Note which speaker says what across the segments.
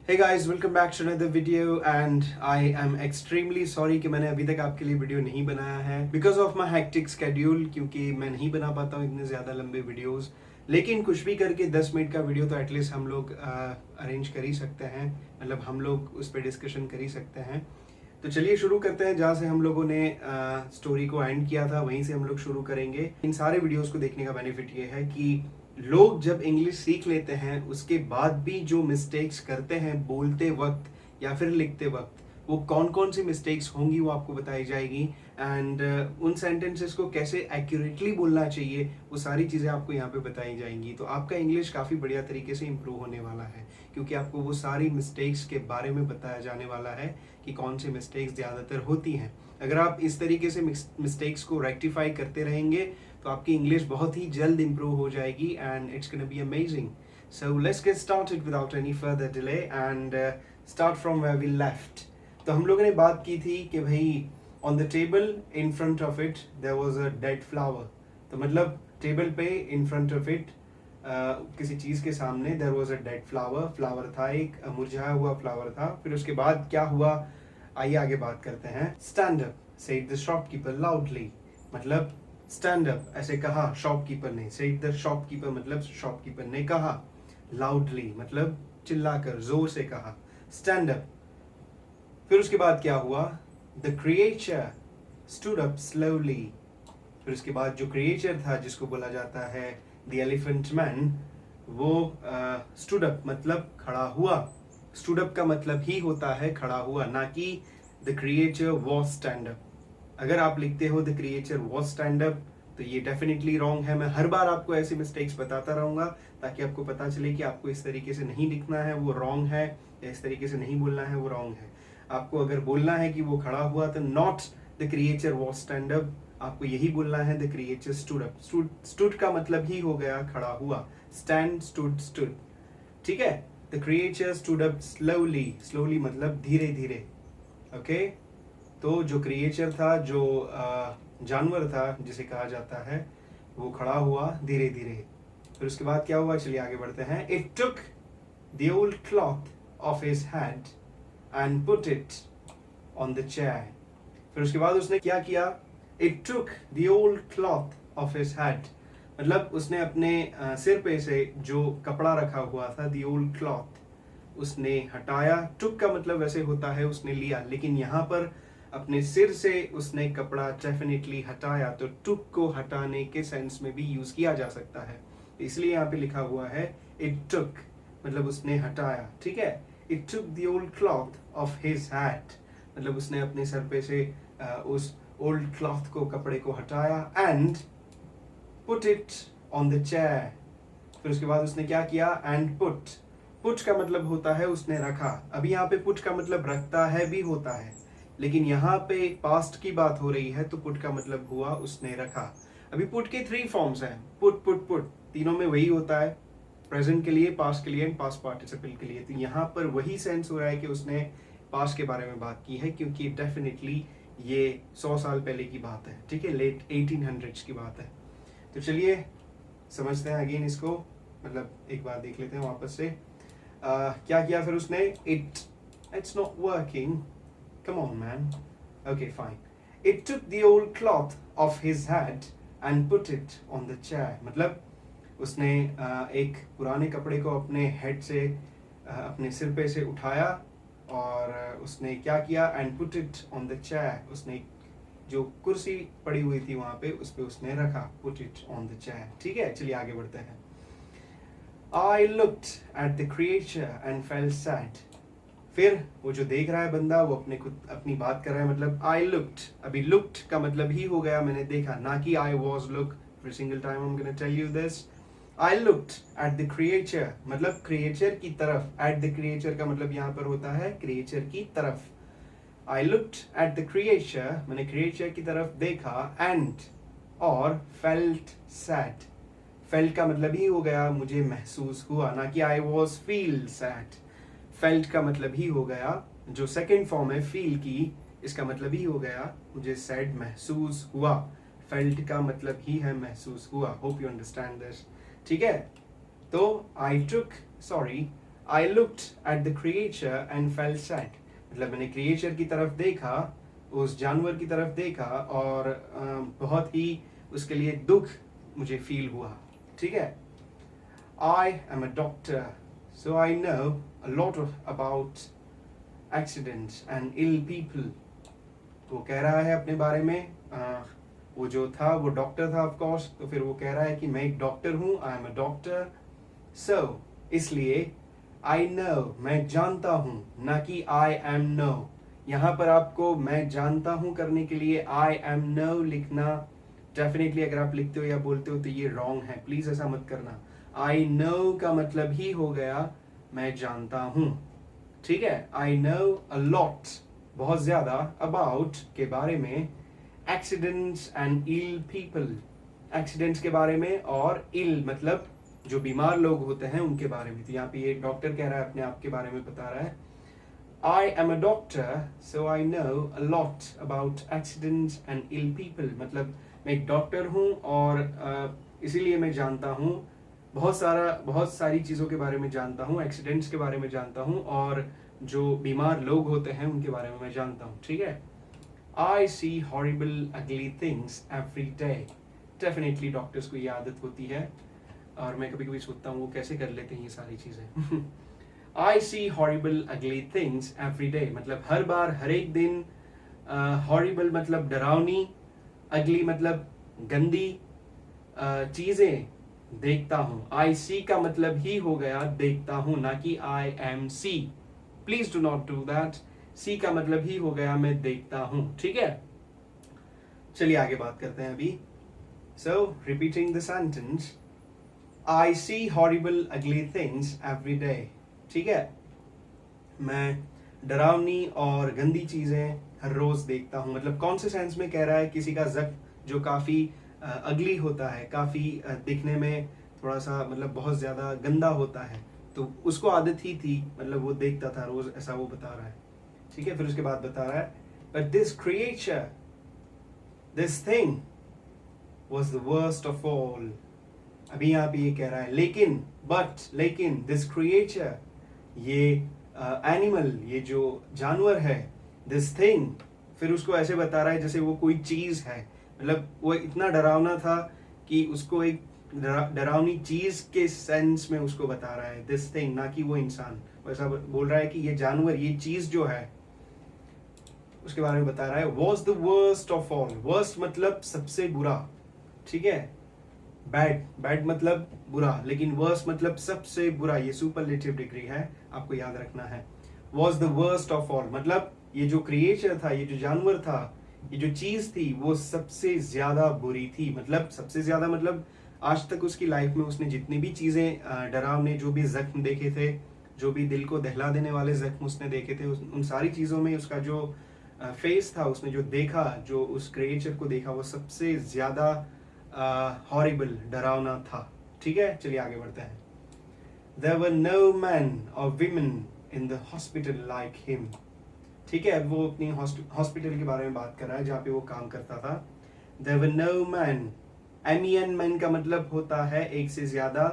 Speaker 1: Hey guys, welcome back to another video and I am extremely sorry कि मैंने अभी तक आपके लिए वीडियो नहीं बनाया है because of my hectic schedule, क्योंकि मैं नहीं बना पाता हूँ इतने ज़्यादा लंबे वीडियोस। लेकिन कुछ भी करके 10 मिनट का वीडियो तो एटलीस्ट हम लोग अरेंज कर ही सकते हैं, मतलब हम लोग उस पर डिस्कशन कर ही सकते हैं। तो चलिए शुरू करते हैं। जहाँ से हम लोगों ने स्टोरी को एंड किया था वहीं से हम लोग शुरू करेंगे। इन सारे वीडियोस को देखने का बेनिफिट ये है कि लोग जब इंग्लिश सीख लेते हैं उसके बाद भी जो मिस्टेक्स करते हैं बोलते वक्त या फिर लिखते वक्त, वो कौन कौन सी मिस्टेक्स होंगी वो आपको बताई जाएगी। एंड उन सेंटेंसेस को कैसे एक्यूरेटली बोलना चाहिए वो सारी चीज़ें आपको यहाँ पे बताई जाएंगी। तो आपका इंग्लिश काफ़ी बढ़िया तरीके से इम्प्रूव होने वाला है, क्योंकि आपको वो सारी मिस्टेक्स के बारे में बताया जाने वाला है कि कौन सी मिस्टेक्स ज़्यादातर होती हैं। अगर आप इस तरीके से मिस्टेक्स को रेक्टिफाई करते रहेंगे तो आपकी इंग्लिश बहुत ही जल्द इंप्रूव हो जाएगी and it's gonna be amazing. So let's get started without any further delay and start from where we left. तो हम लोगों ने बात की थी कि भाई on the table in front of it there was a dead flower. तो मतलब टेबल पे इन फ्रंट ऑफ इट किसी चीज के सामने there was a dead flower, flower था, एक मुरझाया हुआ फ्लावर था। फिर उसके बाद क्या हुआ, आइए आगे बात करते हैं। Stand up said the shopkeeper loudly, मतलब स्टैंड अप ऐसे कहा शॉपकीपर ने, सेड द शॉपकीपर मतलब शॉपकीपर ने कहा, लाउडली मतलब चिल्लाकर जोर से कहा, स्टैंड अप। फिर उसके बाद क्या हुआ, the creature stood up slowly. फिर उसके बाद जो क्रिएचर था जिसको बोला जाता है द एलिफेंट मैन, वो स्टूड अप मतलब खड़ा हुआ। स्टूड अप का मतलब ही होता है खड़ा हुआ, ना कि the creature was stand up. अगर आप लिखते हो the creature was stand up तो ये डेफिनेटली रॉन्ग है। मैं हर बार आपको ऐसी मिस्टेक्स बताता रहूंगा ताकि आपको पता चले कि आपको इस तरीके से नहीं लिखना है, वो रॉन्ग है, या इस तरीके से नहीं बोलना है, वो रॉन्ग है। आपको अगर बोलना है कि वो खड़ा हुआ तो not the creature was stand up, आपको यही बोलना है the creature stood up. Stood का मतलब ही हो गया खड़ा हुआ, स्टैंड स्टूड स्टूड, ठीक है। The creature stood up slowly, slowly मतलब धीरे धीरे, ओके। तो जो क्रिएचर था, जो जानवर था जिसे कहा जाता है, वो खड़ा हुआ धीरे धीरे। फिर उसके बाद क्या हुआ, चलिए आगे बढ़ते हैं। It took the old cloth of his head and put it on the chair. फिर उसके बाद उसने क्या किया, it took the old cloth of his head मतलब उसने अपने सिर पे से जो कपड़ा रखा हुआ था, द ओल्ड क्लॉथ, उसने हटाया। टुक का मतलब वैसे होता है उसने लिया, लेकिन यहाँ पर अपने सिर से उसने कपड़ा डेफिनेटली हटाया, तो टुक को हटाने के सेंस में भी यूज किया जा सकता है, इसलिए यहाँ पे लिखा हुआ है इट टुक मतलब उसने हटाया, ठीक है। It took the old cloth of his hat मतलब उसने अपने सर पे से उस ओल्ड क्लॉथ को, कपड़े को हटाया, and put it on the chair. फिर उसके बाद उसने क्या किया, एंड पुट का मतलब होता है उसने रखा। अभी यहाँ पे पुट का मतलब रखता है भी होता है, लेकिन यहाँ पे पास्ट की बात हो रही है तो पुट का मतलब हुआ उसने रखा। अभी पुट के 3 फॉर्म्स हैं, पुट पुट पुट, तीनों में वही होता है, प्रेजेंट के लिए, पास्ट के लिए एंड पास्ट पार्टिसिपल के लिए। तो यहाँ पर वही सेंस हो रहा है कि उसने पास्ट के बारे में बात की है, क्योंकि डेफिनेटली ये 100 साल पहले की बात है, ठीक है, लेट 1800s की बात है। तो चलिए समझते हैं अगेन इसको, मतलब एक बार देख लेते हैं वापस से। क्या किया फिर उसने, it's not working, come on man, okay fine. It took the old cloth of his head and put it on the chair मतलब उसने एक पुराने कपड़े को अपने हेड से, अपने सिर पे से उठाया और उसने क्या किया, and put it on the chair, उसने जो कुर्सी पड़ी हुई थी वहां पे उस पे उसने रखा, put it on the chair, ठीक है। चलिए आगे बढ़ते हैं। I looked at the creature and felt sad. फिर वो जो देख रहा है बंदा वो अपने खुद अपनी बात कर रहा है, मतलब I looked, अभी looked का मतलब ही हो गया मैंने देखा, ना कि I was look। Every single time I'm gonna tell you this. I looked at the creature मतलब creature की तरफ, at the creature का मतलब यहाँ पर होता है creature की तरफ। I looked at the creature मैंने creature की तरफ देखा, and और felt sad, फेल्ट का मतलब ही हो गया मुझे महसूस हुआ, ना कि I was feel sad. Felt का मतलब ही हो गया, जो सेकेंड फॉर्म है फील की, इसका मतलब ही हो गया मुझे सैड महसूस हुआ। फेल्ट का मतलब ही है महसूस हुआ। होप यू अंडरस्टैंड दिस, ठीक है। तो आई टुक, sorry, I looked at the creature and felt sad. मतलब मैंने क्रिएचर की तरफ देखा, उस जानवर की तरफ देखा और बहुत ही उसके लिए दुख मुझे फील हुआ. ठीक है. I am a doctor, so I know a lot about accidents and ill people. वो कह रहा है अपने बारे में, वो जो था वो डॉक्टर था ऑफ कोर्स, तो फिर वो कह रहा है कि मैं एक डॉक्टर हूँ, आई एम अ डॉक्टर. सो इसलिए आई नो, मैं जानता हूँ, ना कि आई एम नो. यहाँ पर आपको मैं जानता हूँ करने के लिए आई एम नो लिखना, डेफिनेटली अगर आप लिखते हो या बोलते हो तो ये रॉन्ग है, प्लीज ऐसा मत करना. आई नो का मतलब ही हो गया मैं जानता हूँ. ठीक है. आई नो अ लॉट, बहुत ज्यादा, अबाउट के बारे में, accidents and ill people, accidents के बारे में, और इल मतलब जो बीमार लोग होते हैं उनके बारे में. तो यहाँ पे ये डॉक्टर कह रहा है, अपने आप के बारे में बता रहा है. I am a doctor, so I know a lot about accidents and ill people. मतलब मैं एक डॉक्टर हूँ और इसीलिए मैं जानता हूँ, बहुत सारी चीज़ों के बारे में जानता हूँ, एक्सीडेंट्स के बारे में जानता हूँ, और जो बीमार लोग होते हैं उनके बारे में मैं जानता हूँ. ठीक है. I see horrible ugly things every day. Definitely doctors को ये आदत होती है, और मैं कभी कभी सोचता हूँ वो कैसे कर लेते हैं ये सारी चीज़ें. I see horrible ugly things every day. मतलब हर बार, हर एक दिन. horrible मतलब डरावनी, ugly मतलब गंदी चीज़ें देखता हूँ. I see का मतलब ही हो गया देखता हूँ, ना कि I am see. Please do not do that. सी का मतलब ही हो गया मैं देखता हूं. ठीक है. चलिए आगे बात करते हैं अभी. So repeating the sentence, I see horrible ugly things every day. ठीक है. मैं डरावनी और गंदी चीजें हर रोज देखता हूं. मतलब कौन से सेंस में कह रहा है? किसी का जख्म जो काफी अगली होता है, काफी दिखने में थोड़ा सा मतलब बहुत ज्यादा गंदा होता है, तो उसको आदत ही थी, मतलब वो देखता था रोज, ऐसा वो बता रहा है. ठीक है. फिर उसके बाद बता रहा है, but this creature, this thing was the worst of all. अभी यहाँ पे ये कह रहा है लेकिन, बट लेकिन, दिस क्रिएचर, ये एनिमल, ये जो जानवर है, दिस थिंग, फिर उसको ऐसे बता रहा है जैसे वो कोई चीज है. मतलब वो इतना डरावना था कि उसको एक डरावनी चीज के सेंस में उसको बता रहा है, दिस थिंग, ना कि वो इंसान. वैसा बोल रहा है कि ये जानवर, ये चीज जो है, उसके बारे में बता रहा है. Was the worst of all. Worst मतलब सबसे बुरा. ठीक है. बैड, बैड मतलब बुरा, लेकिन वर्स्ट मतलब सबसे बुरा. ये सुपरलेटिव डिग्री है, आपको याद रखना है. Was the worst of all मतलब ये जो क्रिएचर था, ये जो जानवर था, ये जो चीज थी, वो सबसे ज्यादा बुरी थी. मतलब सबसे ज्यादा मतलब आज तक उसकी लाइफ में उसने जितनी भी चीजें डरावने, जो भी जख्म देखे थे, जो भी दिल को दहला देने वाले जख्म उसने देखे थे, उन सारी चीजों में उसका जो फेस था, उसने जो देखा, जो उस क्रिएचर को देखा, वो सबसे ज्यादा हॉरिबल, डरावना था. ठीक है. चलिए आगे बढ़ते हैं. There were no men or women in the hospital like him. ठीक है. वो अपनी हॉस्पिटल के बारे में बात कर रहा है जहाँ पे वो काम करता था. There were no men. MEN man का मतलब होता है एक से ज्यादा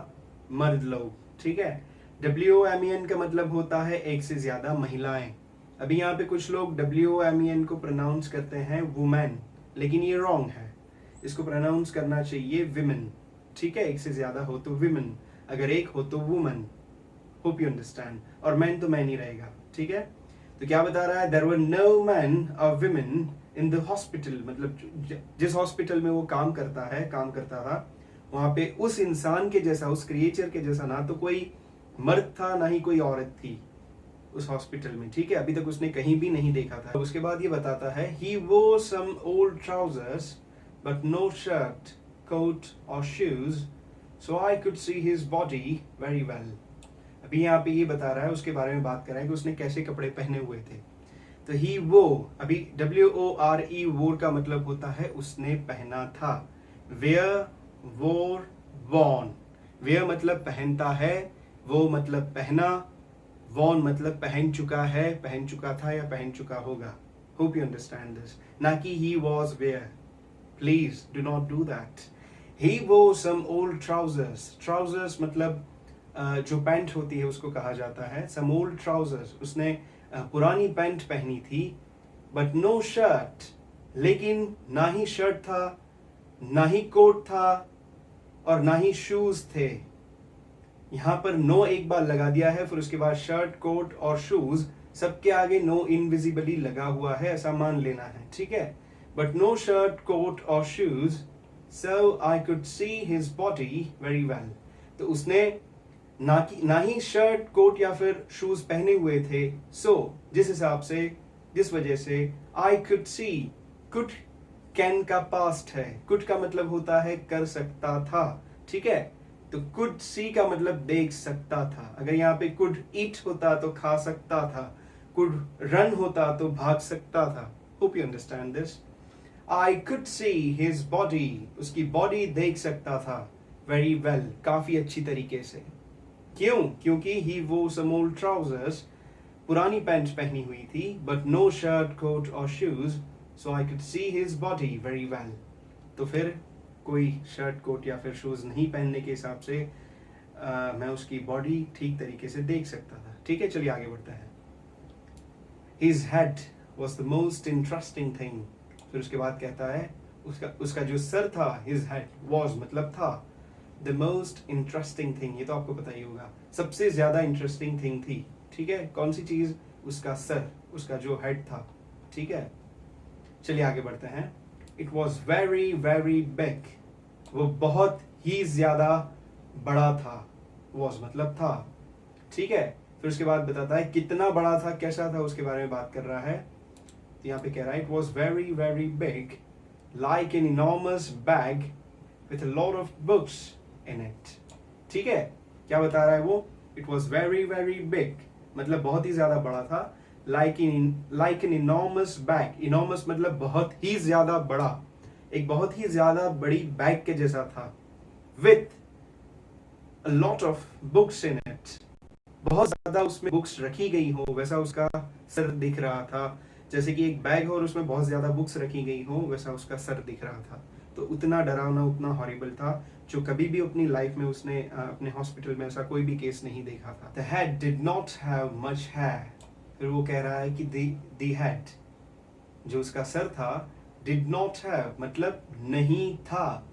Speaker 1: मर्द लोग. ठीक है. WOMEN का मतलब होता है एक से ज्यादा महिलाएं. अभी यहाँ पे कुछ लोग WOMEN को प्रोनाउंस करते हैं वुमेन, लेकिन ये रॉन्ग है. इसको प्रोनाउंस करना चाहिए विमेन. ठीक है. एक से ज्यादा हो तो विमेन, अगर एक हो तो वुमन. Hope you understand. और मैन तो मैन ही रहेगा. ठीक है. तो क्या बता रहा है? देयर वर नो मैन और विमेन इन द हॉस्पिटल. मतलब जिस हॉस्पिटल में वो काम करता था, वहां पे उस इंसान के जैसा, उस क्रिएचर के जैसा ना तो कोई मर्द था, ना ही कोई औरत थी उस हॉस्पिटल में. ठीक है. अभी तक उसने कहीं भी नहीं देखा था. उसके बाद ये बताता है, he wore some old trousers but no shirt, coat or shoes, so I could see his body very well. अभी यहाँ पे ये बता रहा है, उसके बारे में बात कर रहा है कि उसने कैसे कपड़े पहने हुए थे. तो he wore, अभी WORE, wore का मतलब होता है उसने पहना था. wear, wore, worn. wear मतलब पहनता है, वो मतलब पहना, worn मतलब पहन चुका है, पहन चुका था या पहन चुका होगा. Hope you understand this. ना कि he was wear. Please do not do that. He wore some old trousers. Trousers मतलब जो पैंट होती है उसको कहा जाता है सम ओल्ड ट्राउजर्स, उसने पुरानी पैंट पहनी थी, बट नो शर्ट, लेकिन ना ही शर्ट था, ना ही कोट था, और ना ही शूज थे। यहां पर नो एक बार लगा दिया है, फिर उसके बाद शर्ट, कोट और शूज सबके आगे नो इनविजिबली लगा हुआ है, ऐसा मान लेना है, ठीक है। बट नो शर्ट, कोट और shoes, so I could see his body very well. तो उसने ना ही शर्ट, कोट या फिर शूज पहने हुए थे, सो जिस हिसाब से, जिस वजह से, I could see, could can का पास्ट है, कुड का मतलब होता है कर सकता था, ठीक है। तो कुड सी का मतलब देख सकता था। अगर यहाँ पे कुड ईट होता तो खा सकता था, कुड रन होता तो भाग सकता था। Hope you understand this. I could see his body, उसकी बॉडी देख सकता था, वेरी वेल, काफी अच्छी तरीके से। क्यों? क्योंकि ही वो सम ओल्ड ट्राउजर्स, पुरानी पैंट पहनी हुई थी, बट नो शर्ट, कोट और shoes, so I could see his body very well. तो फिर कोई शर्ट, कोट या फिर शूज नहीं पहनने के हिसाब से मैं उसकी बॉडी ठीक तरीके से देख सकता था, ठीक है। चलिए आगे बढ़ते हैं। His head was the most interesting thing. फिर उसके बाद कहता है उसका जो सर था, हिज हेड वॉज मतलब था, द मोस्ट इंटरेस्टिंग थिंग, ये तो आपको पता ही होगा, सबसे ज्यादा इंटरेस्टिंग थिंग थी, ठीक है। कौन सी चीज? उसका सर, उसका जो हेड था, ठीक है। चलिए आगे बढ़ते हैं। It was very very big, वो बहुत ही ज्यादा बड़ा था, वॉज मतलब था, ठीक है। फिर उसके बाद बताता है कितना बड़ा था, कैसा था, उसके बारे में बात कर रहा है। तो यहाँ पे कह रहा है it was very very big, like an enormous bag with a lot of books in it, ठीक है। क्या बता रहा है वो? It was very very big मतलब बहुत ही ज्यादा बड़ा था, like an enormous bag, enormous मतलब बहुत ही ज्यादा बड़ा, एक बहुत ही ज्यादा बड़ी बैग के जैसा था, with a lot of books in it, बहुत ज्यादा उसमें बुक्स रखी गई हो, वैसा उसका सर दिख रहा था। जैसे कि एक बैग हो और उसमें बहुत ज्यादा बुक्स रखी गई हो, वैसा उसका सर दिख रहा था। तो उतना डरावना, उतना हॉरिबल था, जो कभी भी अपनी लाइफ में उसने अपने हॉस्पिटल में ऐसा कोई भी केस नहीं देखा था। The head did not have much hair, फिर वो कह रहा है कि द हेड, जो उसका सर था, डिड नॉट हैव मतलब नहीं था,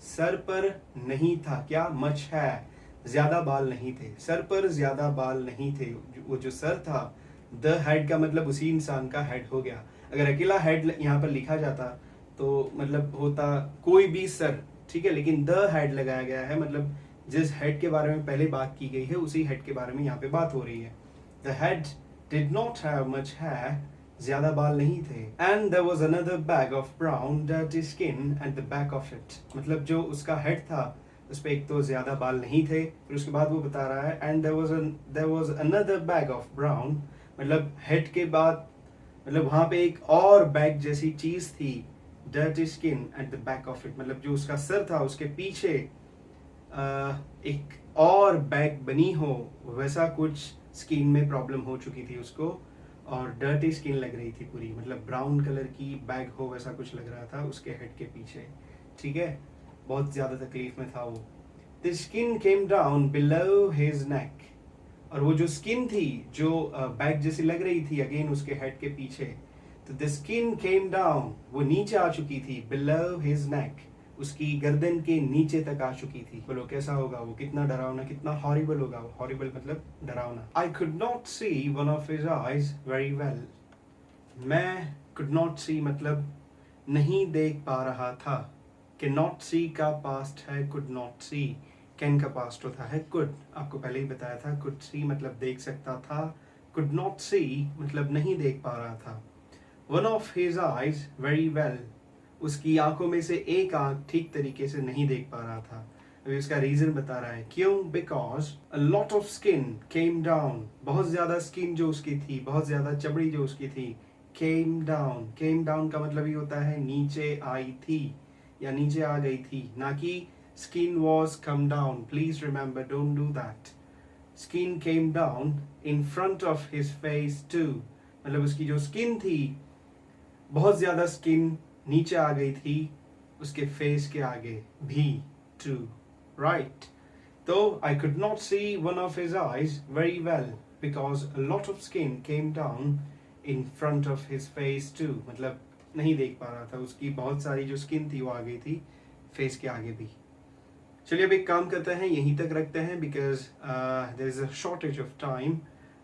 Speaker 1: सर पर नहीं था, क्या? मच है, ज्यादा बाल नहीं थे, सर पर ज्यादा बाल नहीं थे। वो जो सर था, द हेड का मतलब उसी इंसान का हेड हो गया। अगर अकेला हेड यहाँ पर लिखा जाता तो मतलब होता कोई भी सर, ठीक है, लेकिन द हेड लगाया गया है, मतलब जिस हेड के बारे में पहले बात की गई है उसी हेड के बारे में यहाँ पे बात हो रही है। The head did not have much hair, ज्यादा बाल नहीं थे। And there was another bag of brown dirty skin at the back of it, मतलब जो उसका हेड था उस पर एक तो ज्यादा बाल नहीं थे, फिर उसके बाद वो बता रहा है and there was another bag of brown, मतलब हेड के बाद मतलब वहां पे एक और बैग जैसी चीज थी, dirty skin at the back of it, मतलब जो उसका सर था उसके पीछे एक और बैग बनी हो, वैसा कुछ स्किन में प्रॉब्लम हो चुकी थी उसको, और डर्टी स्किन लग रही थी पूरी, मतलब ब्राउन कलर की बैग हो वैसा कुछ लग रहा था उसके हेड के पीछे, ठीक है। बहुत ज्यादा तकलीफ में था वो। The skin came down below his neck, और वो जो स्किन थी जो बैग जैसी लग रही थी अगेन उसके हेड के पीछे, तो द स्किन केम डाउन, वो नीचे आ चुकी थी, बिलो हिज नेक, उसकी गर्दन के नीचे तक आ चुकी थी। बोलो कैसा होगा वो, कितना डरावना, कितना हॉरिबल होगा वो, हॉरिबल मतलब डरावना। I could not see one of his eyes very well, मैं कुड नॉट सी मतलब नहीं देख पा रहा था, कि नॉट सी का पास्ट है कुड नॉट सी, कैन का पास्ट होता है कुड, आपको पहले ही बताया था। कुड सी मतलब देख सकता था, कुड नॉट सी मतलब नहीं देख पा रहा था। One of his eyes very well, उसकी आंखों में से एक आंख ठीक तरीके से नहीं देख पा रहा था। अभी उसका रीजन बता रहा है, क्यों? Because a lot of skin came down, बहुत ज्यादा स्किन जो उसकी थी, बहुत ज्यादा चमड़ी जो उसकी थी, केम डाउन का मतलब ही होता है नीचे आई थी या नीचे आ गई थी, ना कि skin was come down, please remember, don't do that. Skin came down in front of his face too, मतलब उसकी जो स्किन थी, बहुत ज्यादा स्किन नीचे आ गई थी उसके फेस के आगे भी, too, right. though I could not see one of his eyes very well because a lot of skin came down in front of his face too. मतलब नहीं देख पा रहा था, उसकी बहुत सारी जो स्किन थी वो आ गई थी फेस के आगे भी. चलिए अब एक काम करते हैं, यहीं तक रखते हैं because there is a shortage of time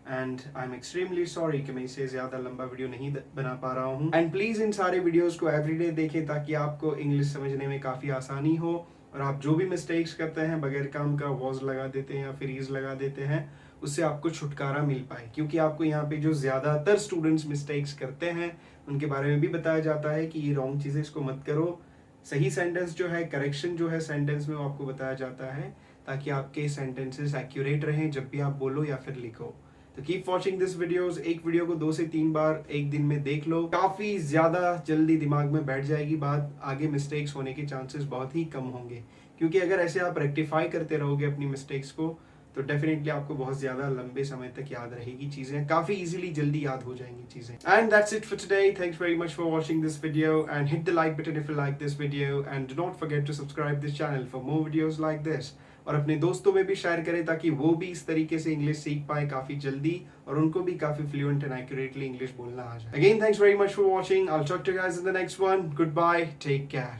Speaker 1: and I am extremely sorry कि मैं इससे ज़्यादा लंबा वीडियो नहीं बना पा रहा हूँ. एंड प्लीज़ इन सारे वीडियोस को एवरीडे देखें ताकि आपको इंग्लिश समझने में काफ़ी आसानी हो और आप जो भी मिस्टेक्स करते हैं बगैर काम का वॉज लगा देते हैं या फिर ईज लगा देते हैं, उससे आपको छुटकारा मिल पाए. क्योंकि आपको यहाँ पे जो ज़्यादातर स्टूडेंट्स मिस्टेक्स करते हैं उनके बारे में भी बताया जाता है कि ये रॉन्ग चीज़ें, इसको मत करो. सही सेंटेंस जो है, करेक्शन जो है सेंटेंस में, वो आपको बताया जाता है ताकि आपके सेंटेंसेस एक्यूरेट रहें जब भी आप बोलो या फिर लिखो. तो कीप वॉचिंग दिस वीडियोस. एक वीडियो को 2 से 3 बार एक दिन में देख लो, काफी ज्यादा जल्दी दिमाग में बैठ जाएगी बात. आगे मिस्टेक्स होने के चांसेस बहुत ही कम होंगे क्योंकि अगर ऐसे आप रेक्टिफाई करते रहोगे अपनी मिस्टेक्स को तो डेफिनेटली आपको बहुत ज्यादा लंबे समय तक याद रहेगी चीजें, काफी इजीली जल्दी याद हो जाएंगी चीजें. And that's it for today. Thanks very much for watching this video and hit the like button if you like this video and do not forget to subscribe this channel for more videos like this. और अपने दोस्तों में भी share करें ताकि वो भी इस तरीके से इंग्लिश सीख पाए काफी जल्दी और उनको भी काफी फ्लुएंट एंड एक्यूरेटली इंग्लिश बोलना आ जाए. Again thanks very much for watching. I will talk to you guys in the next one. Goodbye, take care.